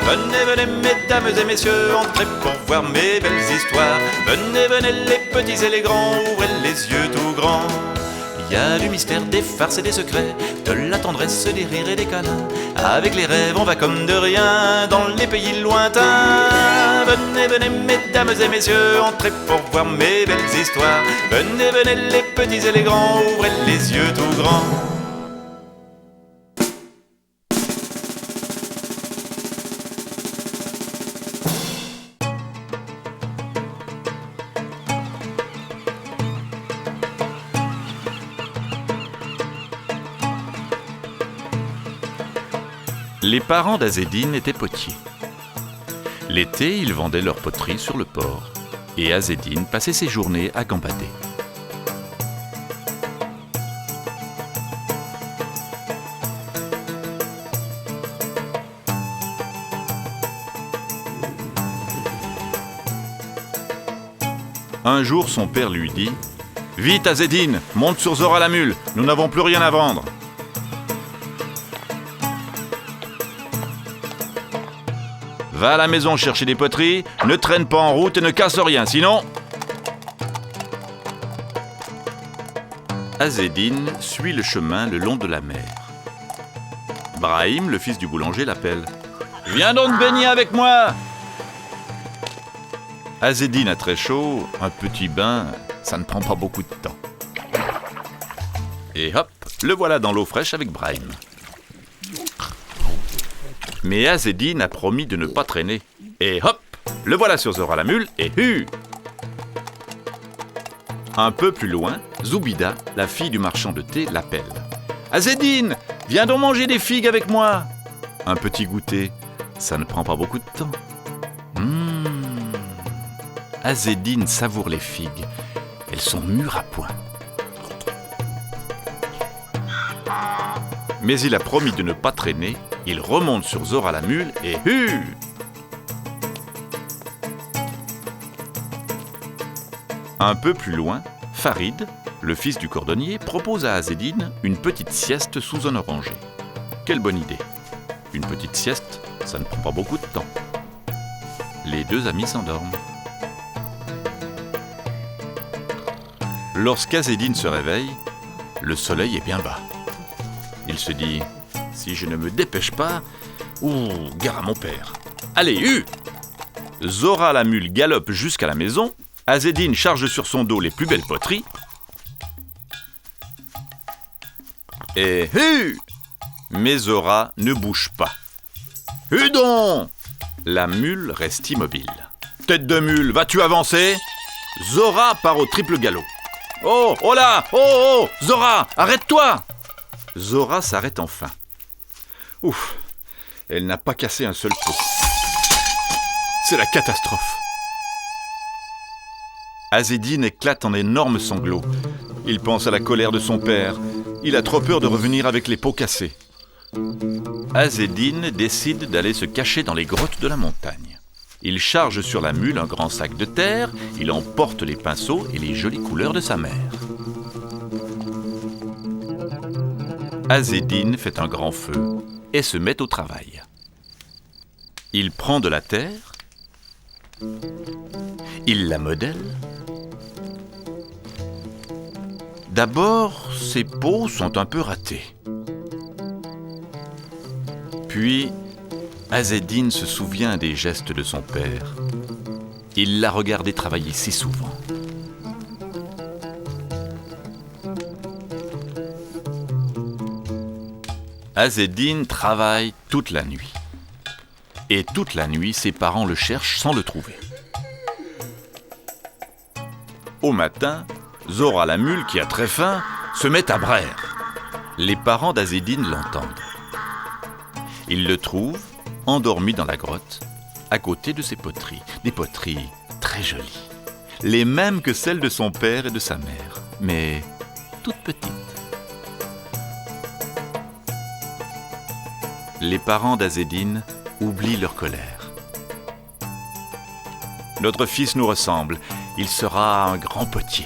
Venez, venez, mesdames et messieurs, entrez pour voir mes belles histoires. Venez, venez, les petits et les grands, ouvrez les yeux tout grands. Il y a du mystère, des farces et des secrets, de la tendresse, des rires et des câlins. Avec les rêves, on va comme de rien dans les pays lointains. Venez, venez, mesdames et messieurs, entrez pour voir mes belles histoires. Venez, venez, les petits et les grands, ouvrez les yeux tout grands. Les parents d'Azedine étaient potiers. L'été, ils vendaient leur poterie sur le port et Azedine passait ses journées à gambader. Un jour, son père lui dit « Vite, Azedine, monte sur Zora la mule, nous n'avons plus rien à vendre. » Va à la maison chercher des poteries, ne traîne pas en route et ne casse rien, sinon... Azedine suit le chemin le long de la mer. Brahim, le fils du boulanger, l'appelle. « Viens donc baigner avec moi !» Azedine a très chaud, un petit bain, ça ne prend pas beaucoup de temps. Et hop, le voilà dans l'eau fraîche avec Brahim. Mais Azedine a promis de ne pas traîner. Et hop, le voilà sur Zora la mule et hu! Un peu plus loin, Zoubida, la fille du marchand de thé, l'appelle. « Azedine, viens donc manger des figues avec moi !» Un petit goûter, ça ne prend pas beaucoup de temps. Azedine savoure les figues. Elles sont mûres à point. Mais il a promis de ne pas traîner. Il remonte sur Zora la mule et hu! Un peu plus loin, Farid, le fils du cordonnier, propose à Azedine une petite sieste sous un oranger. Quelle bonne idée! Une petite sieste, ça ne prend pas beaucoup de temps. Les deux amis s'endorment. Lorsqu'Azedine se réveille, le soleil est bien bas. Il se dit... Si je ne me dépêche pas... gare à mon père. Allez, hu! Zora la mule galope jusqu'à la maison. Azedine charge sur son dos les plus belles poteries. Et hu! Mais Zora ne bouge pas. Hu donc! La mule reste immobile. Tête de mule, vas-tu avancer? Zora part au triple galop. Oh, oh là! Oh, Zora, arrête-toi! Zora s'arrête enfin. Ouf, elle n'a pas cassé un seul pot. C'est la catastrophe. Azedine éclate en énormes sanglots. Il pense à la colère de son père. Il a trop peur de revenir avec les pots cassés. Azedine décide d'aller se cacher dans les grottes de la montagne. Il charge sur la mule un grand sac de terre. Il emporte les pinceaux et les jolies couleurs de sa mère. Azedine fait un grand feu et se met au travail. Il prend de la terre, il la modèle. D'abord, ses pots sont un peu ratés. Puis, Azedine se souvient des gestes de son père. Il l'a regardé travailler si souvent. Azedine travaille toute la nuit. Et toute la nuit, ses parents le cherchent sans le trouver. Au matin, Zora la mule, qui a très faim, se met à braire. Les parents d'Azedine l'entendent. Ils le trouvent, endormi dans la grotte, à côté de ses poteries. Des poteries très jolies. Les mêmes que celles de son père et de sa mère, mais toutes petites. Les parents d'Azedine oublient leur colère. Notre fils nous ressemble, il sera un grand potier.